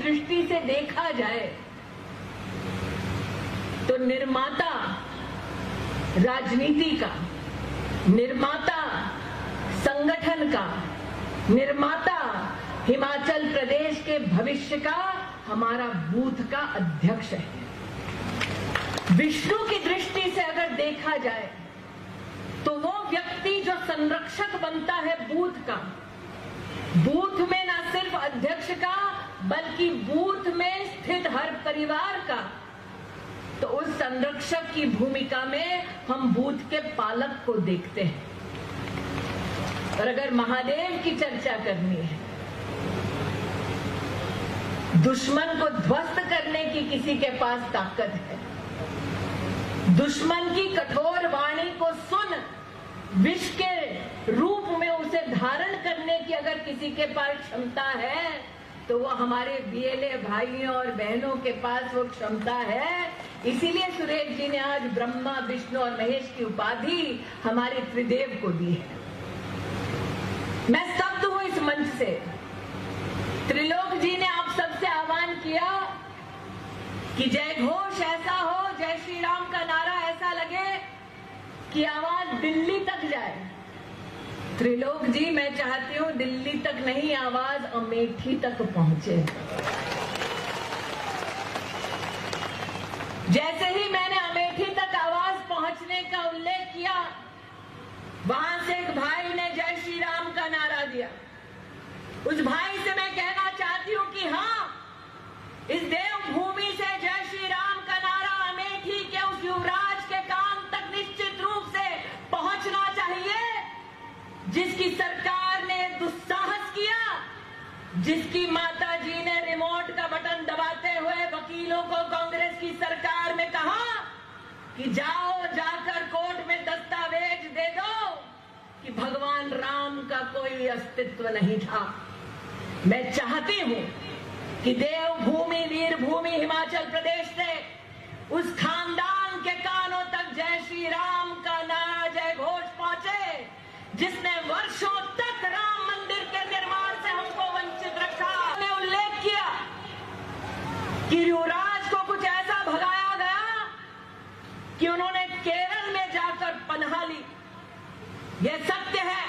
दृष्टि से देखा जाए तो निर्माता राजनीति का, निर्माता संगठन का, निर्माता हिमाचल प्रदेश के भविष्य का हमारा बूथ का अध्यक्ष है। विष्णु की दृष्टि से अगर देखा जाए तो वो व्यक्ति जो संरक्षक बनता है बूथ का, बूथ में न सिर्फ अध्यक्ष का बल्कि बूथ में स्थित हर परिवार का, तो उस संरक्षक की भूमिका में हम बूथ के पालक को देखते हैं। और अगर महादेव की चर्चा करनी है, दुश्मन को ध्वस्त करने की किसी के पास ताकत है, दुश्मन की कठोर वाणी को सुन विष के रूप में उसे धारण करने की अगर किसी के पास क्षमता है तो वो हमारे बीएलए भाइयों और बहनों के पास वो क्षमता है। इसीलिए सुरेश जी ने आज ब्रह्मा, विष्णु और महेश की उपाधि हमारे त्रिदेव को दी है। मैं स्तब्ध हूं इस मंच से। त्रिलोक जी ने आप सबसे आह्वान किया कि जय घोष ऐसा हो, जय श्री राम का नारा ऐसा लगे कि आवाज दिल्ली तक जाए। त्रिलोक जी, मैं चाहती हूं दिल्ली तक नहीं, आवाज अमेठी तक पहुंचे। जैसे ही मैंने अमेठी तक आवाज पहुंचने का उल्लेख किया, वहां से एक भाई ने जय श्री राम का नारा दिया। उस भाई से मैं कहना चाहती हूं कि हाँ, इस देवभूमि से जय श्री राम का नारा अमेठी के उस युवराज के कान तक निश्चित रूप से पहुंचना चाहिए, जिसकी सरकार ने दुस्साहस किया, जिसकी माता जी ने रिमोट का बटन दबाते हुए वकीलों को कांग्रेस की सरकार में कहा कि जाओ जाकर कोर्ट में दस्तावेज दे दो कि भगवान राम का कोई अस्तित्व नहीं था। मैं चाहती हूं कि देवभूमि, वीरभूमि हिमाचल प्रदेश से उस खानदान के कानों तक जय श्री राम का नारा, जय घोष पहुंचे, जिसने वर्षों तक राम मंदिर के निर्माण से हमको वंचित रखा। हमने उल्लेख किया कि युवराज को कुछ ऐसा भगाया गया कि उन्होंने केरल में जाकर पनाह ली। यह सत्य है,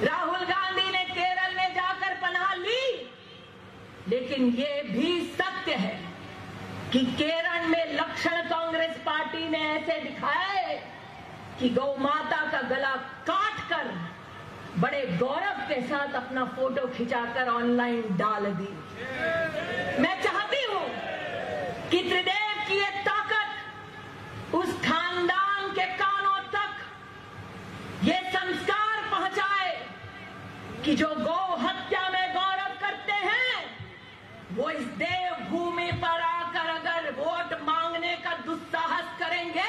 राहुल गांधी ने केरल में जाकर पनाह ली, लेकिन ये भी सत्य है कि केरल में लक्षण कांग्रेस पार्टी ने ऐसे दिखाए कि गौ माता का गला काटकर बड़े गौरव के साथ अपना फोटो खिंचाकर ऑनलाइन डाल दी। मैं चाहती हूं कि त्रिदेव की ये ताकत उस खानदान के कानों तक ये संस्कार पहुंचाए कि जो गौ हत्या में गौरव करते हैं, वो इस देवभूमि पर आकर अगर वोट मांगने का दुस्साहस करेंगे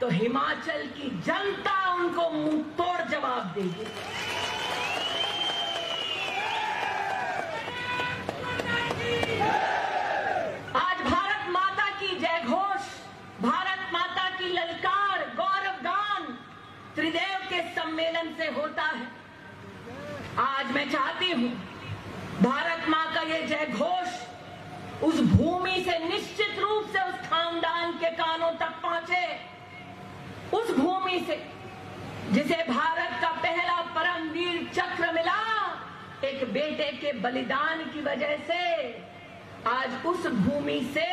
तो हिमाचल की जनता उनको मुंह तोड़ जवाब देगी। आज भारत माता की जय घोष, भारत माता की ललकार, गौरव गान त्रिदेव के सम्मेलन से होता है। आज मैं चाहती हूं भारत मां का ये जय घोष उस भूमि से निश्चित रूप से उस खानदान के कानों तक पहुंचे, उस भूमि से जिसे भारत का पहला परमवीर चक्र मिला एक बेटे के बलिदान की वजह से। आज उस भूमि से,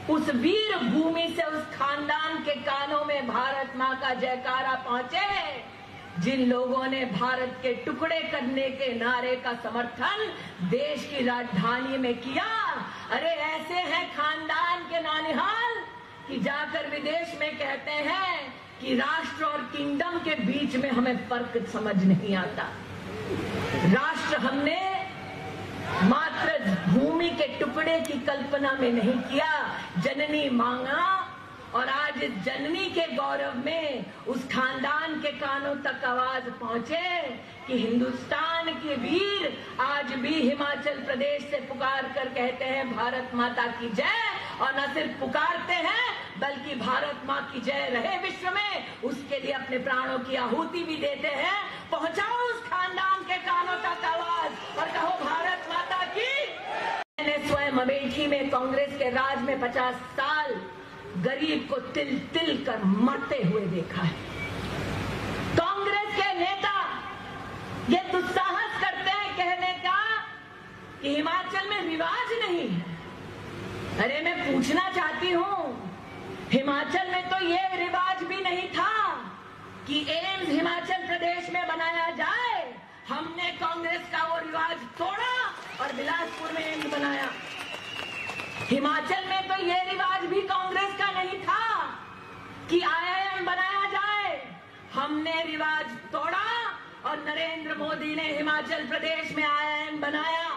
उस वीर भूमि से उस खानदान के कानों में भारत मां का जयकारा पहुंचे, जिन लोगों ने भारत के टुकड़े करने के नारे का समर्थन देश की राजधानी में किया। अरे ऐसे हैं खानदान के नानिहाल कि जाकर विदेश में कहते हैं कि राष्ट्र और किंगडम के बीच में हमें फर्क समझ नहीं आता। राष्ट्र हमने मात्र भूमि के टुकड़े की कल्पना में नहीं किया, जननी मांगा। और आज इस जननी के गौरव में उस खानदान के कानों तक आवाज पहुंचे कि हिंदुस्तान के वीर आज भी हिमाचल प्रदेश से पुकार कर कहते हैं भारत माता की जय। और न सिर्फ पुकारते हैं बल्कि भारत माँ की जय रहे विश्व में, उसके लिए अपने प्राणों की आहुति भी देते हैं। पहुंचाओ उस खानदान के कानों तक आवाज और कहो भारत माता की। स्वयं अमेठी में कांग्रेस के राज में 50 साल गरीब को तिल तिल कर मरते हुए देखा है। कांग्रेस के नेता ये दुस्साहस करते हैं कहने का कि हिमाचल में रिवाज नहीं है। अरे मैं पूछना चाहती हूं, हिमाचल में तो ये रिवाज भी नहीं था कि एम्स हिमाचल प्रदेश में बनाया जाए। हमने कांग्रेस का वो रिवाज तोड़ा और बिलासपुर में एम्स बनाया। हिमाचल में तो ये रिवाज भी कांग्रेस का नहीं था कि IIM बनाया जाए। हमने रिवाज तोड़ा और नरेंद्र मोदी ने हिमाचल प्रदेश में IIM बनाया।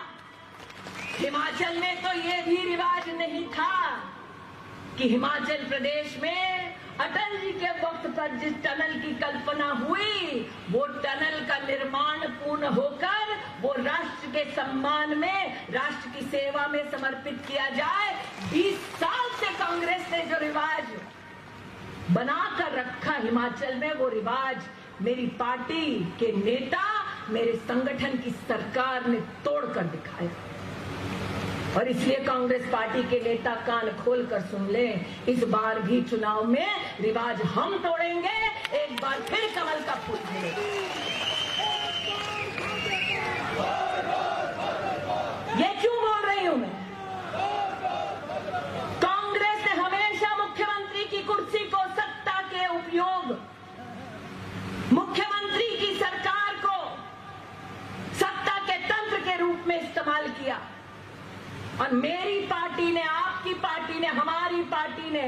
हिमाचल में तो ये भी रिवाज नहीं था कि हिमाचल प्रदेश में अटल जी के वक्त पर जिस टनल की कल्पना हुई वो टनल का निर्माण पूर्ण होकर वो राष्ट्र के सम्मान में, राष्ट्र की सेवा में समर्पित किया जाए। 20 साल से कांग्रेस ने जो रिवाज बनाकर रखा हिमाचल में, वो रिवाज मेरी पार्टी के नेता, मेरे संगठन की सरकार ने तोड़कर दिखाया। और इसलिए कांग्रेस पार्टी के नेता कान खोलकर सुन लें, इस बार भी चुनाव में रिवाज हम तोड़ेंगे, एक बार फिर कमल का फूल खिलेगा। ये क्यों बोल रही हूं मैं? कांग्रेस ने हमेशा मुख्यमंत्री की कुर्सी को सत्ता के उपयोग, मुख्यमंत्री की सरकार को सत्ता के तंत्र के रूप में इस्तेमाल किया। और मेरी पार्टी ने, आपकी पार्टी ने, हमारी पार्टी ने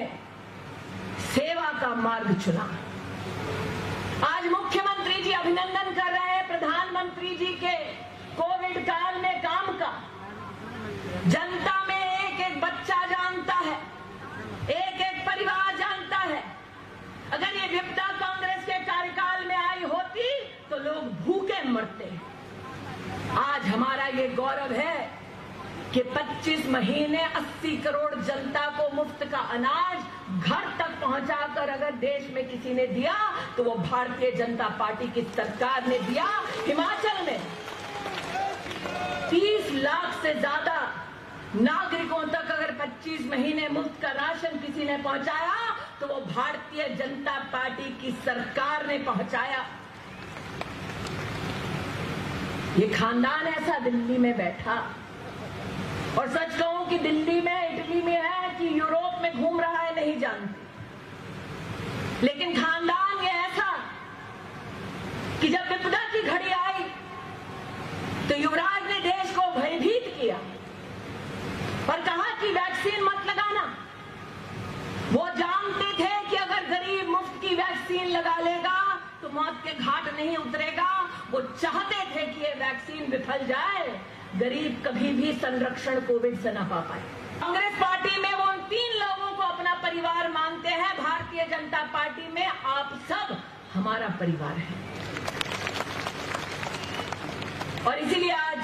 सेवा का मार्ग चुना। आज मुख्यमंत्री जी अभिनंदन कर रहे हैं प्रधानमंत्री जी के कोविड काल में काम का। जनता में एक एक बच्चा जानता है, एक एक परिवार जानता है। अगर ये विपदा कांग्रेस के कार्यकाल में आई होती तो लोग भूखे मरते। आज हमारा ये गौरव है कि 25 महीने 80 करोड़ जनता को मुफ्त का अनाज घर तक पहुंचाकर अगर देश में किसी ने दिया तो वो भारतीय जनता पार्टी की सरकार ने दिया। हिमाचल में 30 लाख से ज्यादा नागरिकों तक अगर 25 महीने मुफ्त का राशन किसी ने पहुंचाया तो वो भारतीय जनता पार्टी की सरकार ने पहुंचाया। ये खानदान ऐसा दिल्ली में बैठा, और सच कहूं कि दिल्ली में, इटली में है कि यूरोप में घूम रहा है नहीं जानती, लेकिन खानदान ये ऐसा कि जब विपदा की घड़ी आई तो युवराज ने देश को भयभीत किया और कहा कि वैक्सीन मत लगाना। वो जानते थे कि अगर गरीब मुफ्त की वैक्सीन लगा लेगा तो मौत के घाट नहीं उतरेगा। वो चाहते थे कि ये वैक्सीन विफल जाए, गरीब कभी भी संरक्षण कोविड से न पा पाए। कांग्रेस पार्टी में वो उन 3 लोगों को अपना परिवार मानते हैं। भारतीय जनता पार्टी में आप सब हमारा परिवार है। और इसीलिए आज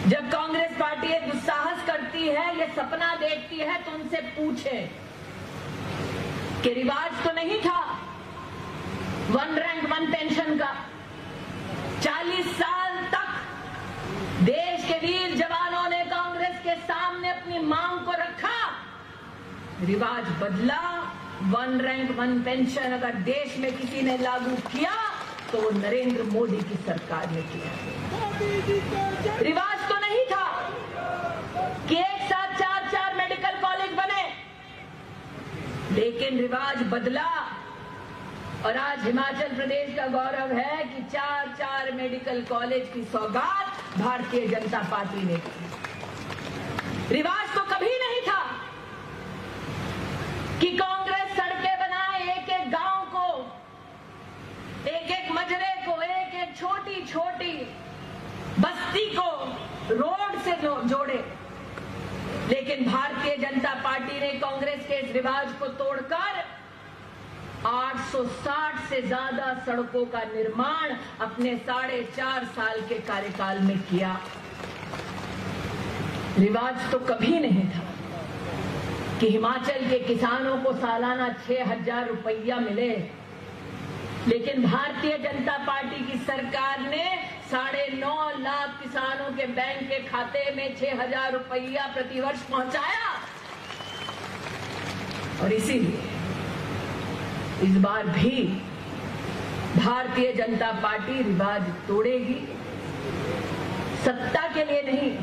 जब कांग्रेस पार्टी ये दुस्साहस करती है, ये सपना देखती है, तो उनसे पूछे कि रिवाज तो नहीं था 1 रैंक 1 पेंशन का। 40 साल तक देश के वीर जवानों ने कांग्रेस के सामने अपनी मांग को रखा, रिवाज बदला। 1 रैंक 1 पेंशन अगर देश में किसी ने लागू किया तो वो नरेंद्र मोदी की सरकार ने किया। रिवाज तो नहीं था कि एक साथ 4-4 मेडिकल कॉलेज बने, लेकिन रिवाज बदला। और आज हिमाचल प्रदेश का गौरव है कि 4-4 मेडिकल कॉलेज की सौगात भारतीय जनता पार्टी ने की। रिवाज तो कभी नहीं था कि कांग्रेस सड़कें बनाए, एक एक गांव को, एक एक मजरे को, एक एक छोटी छोटी बस्ती को रोड से जोड़े। लेकिन भारतीय जनता पार्टी ने कांग्रेस के इस रिवाज को तोड़कर 860 से ज्यादा सड़कों का निर्माण अपने 4.5 साल के कार्यकाल में किया। रिवाज तो कभी नहीं था कि हिमाचल के किसानों को सालाना 6,000 रुपया मिले। लेकिन भारतीय जनता पार्टी की सरकार ने 9.5 लाख किसानों के बैंक के खाते में 6,000 रुपया प्रतिवर्ष पहुंचाया। और इसीलिए इस बार भी भारतीय जनता पार्टी रिवाज तोड़ेगी। सत्ता के लिए नहीं,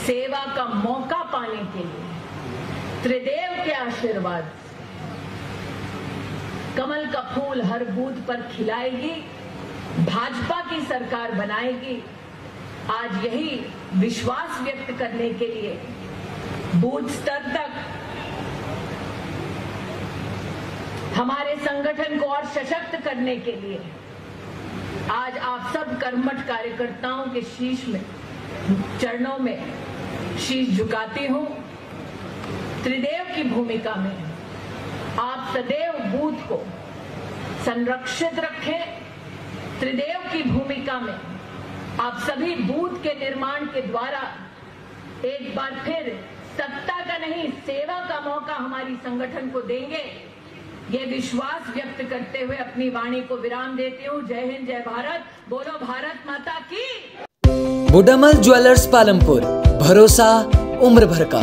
सेवा का मौका पाने के लिए त्रिदेव के आशीर्वाद से कमल का फूल हर बूथ पर खिलाएगी, भाजपा की सरकार बनाएगी। आज यही विश्वास व्यक्त करने के लिए बूथ स्तर तक हमारे संगठन को और सशक्त करने के लिए आज आप सब कर्मठ कार्यकर्ताओं के शीश में, चरणों में शीश झुकाती हूं। त्रिदेव की भूमिका में आप सदैव बूथ को संरक्षित रखें। त्रिदेव की भूमिका में आप सभी बूथ के निर्माण के द्वारा एक बार फिर सत्ता का नहीं, सेवा का मौका हमारी संगठन को देंगे। ये विश्वास व्यक्त करते हुए अपनी वाणी को विराम देती हूँ। जय हिंद, जय भारत। बोलो भारत माता की। बुडामल ज्वेलर्स पालमपुर, भरोसा उम्र भर का।